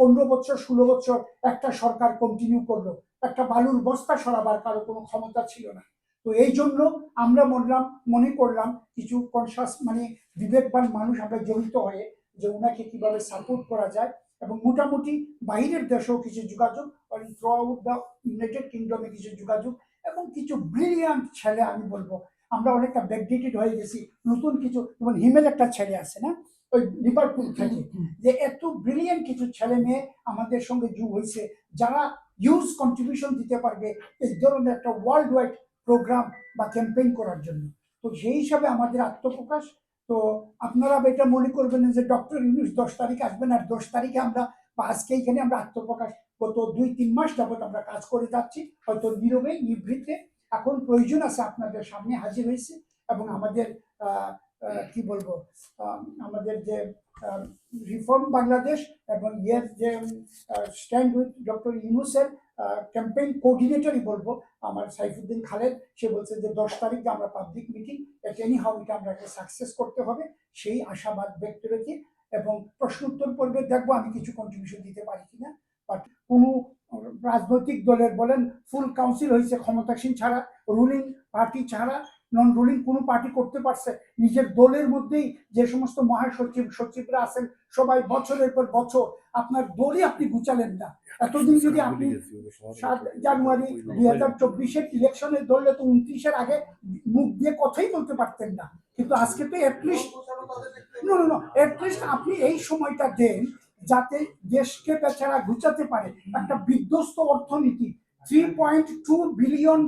15 বছর 16 বছর একটা সরকার কন্টিনিউ করলো, একটা বালুর বস্তা সরাবার কারো কোনো ক্ষমতা ছিল না। তো এই জন্য আমরা মনে করলাম কিছু কনসাস মানে বিবেকবান মানুষ আমরা জড়িত হয়ে যে ওনাকে কিভাবে সাপোর্ট করা যায়, এবং মোটামুটি বাইরের দেশেও কিছু যোগাযোগ, থ্রু আউট দ্য ইউনাইটেড কিংডমে কিছু যোগাযোগ, এবং কিছু ব্রিলিয়ান্ট ছেলে, আমি বলবো আমরা অনেকটা ব্যাকডেটেড হয়ে গেছি, নতুন কিছু, যেমন হিমেল একটা ছেলে আছে না ওই লিভারপুল থেকে, যে এত ব্রিলিয়ান্ট কিছু ছেলে মেয়ে আমাদের সঙ্গে যোগ হয়েছে যারা হিউজ কন্ট্রিবিউশন দিতে পারবে এই ধরনের একটা ওয়ার্ল্ড ওয়াইড প্রোগ্রাম বা ক্যাম্পেইন করার জন্য। তো সেই হিসাবে আমাদের আত্মপ্রকাশ। তো আপনারা এটা মনে করবেন যে ডক্টর ইউনূস 10 তারিখ আসবেন আর 10 তারিখে আমরা বা আজকে এখানে আমরা আত্মপ্রকাশ গত 2-3 মাস যাবত আমরা কাজ করে যাচ্ছি, হয়তো নীরবে নিভৃতে। এখন প্রয়োজন আছে আপনাদের সামনে হাজির হয়েছে, এবং আমাদের কি বলবো আমাদের যে রিফর্ম বাংলাদেশ এবং এর যে স্ট্যান্ড উইথ ডক্টর ইউনূসের ক্যাম্পেইন কোঅর্ডিনেটরই বলবো আমার সাইফুদ্দিন খালেদ, সে বলছে যে 10 তারিখে আমরা পাবলিক মিটিং এনি হাউ এটা আমরা সাকসেস করতে হবে, সেই আশাবাদ ব্যক্ত রেখে, এবং প্রশ্ন উত্তর পর্বে দেখবো আমি কিছু কন্ট্রিবিউশন দিতে পারি কিনা। বাট কোনো রাজনৈতিক দলের বলেন ফুল কাউন্সিল হয়েছে ক্ষমতাসীন ছাড়া, রুলিং পার্টি ছাড়া নন রুলিং কোনো পার্টি করতে পারছে, নিজের দলের মধ্যেই যে সমস্ত মহাসচিব সচিবরা আছেন সবাই বছরের পর বছর, আপনার দলই আপনি গুছালেন না। এতদিন যদি আপনি 7 জানুয়ারি 2024-এর ইলেকশনে ধরলে তো 29-এর আগে মুখ দিয়ে কথাই বলতে পারতেন না, কিন্তু আজকে তো অ্যাটলিস্ট অ্যাটলিস্ট আপনি এই সময়টা দেন যাতে দেশকে বেচারা গুছাতে পারে। একটা বিধ্বস্ত অর্থনীতি, $3.2 বিলিয়ন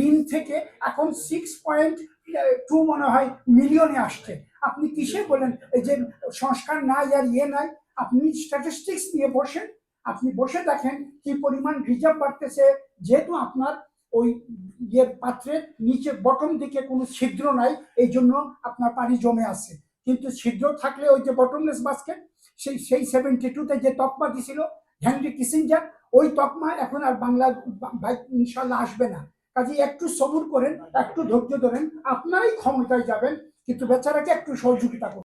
ঋণ থেকে এখন 6.2 মনে হয় মিলিয়নে আসছে। আপনি কিসে বলেন এই যে সংস্কার নাই আর নাই? আপনি স্ট্যাটিস্টিক্স নিয়ে বসেন, আপনি বসে দেখেন কি পরিমাণ রিজার্ভ বাড়তেছে, যেহেতু আপনার ওই পাত্রের নিচে বটম দিকে কোনো ছিদ্র নাই, এই জন্য আপনার পানি জমে আছে। কিন্তু ছিদ্র থাকলে ওই যে বটমলেস বাস্কেট, সেই 72-তে যে তকমা দিছিল হেনরি কিসিঞ্জার, ওই তকমা এখন আর বাংলা ইনশাল্লাহ আসবে না। কাজে একটু সবুর করেন, একটু ধৈর্য ধরেন, আপনারাই ক্ষমতায় যাবেন, কিন্তু বেচারাকে একটু সহযোগিতা করুন।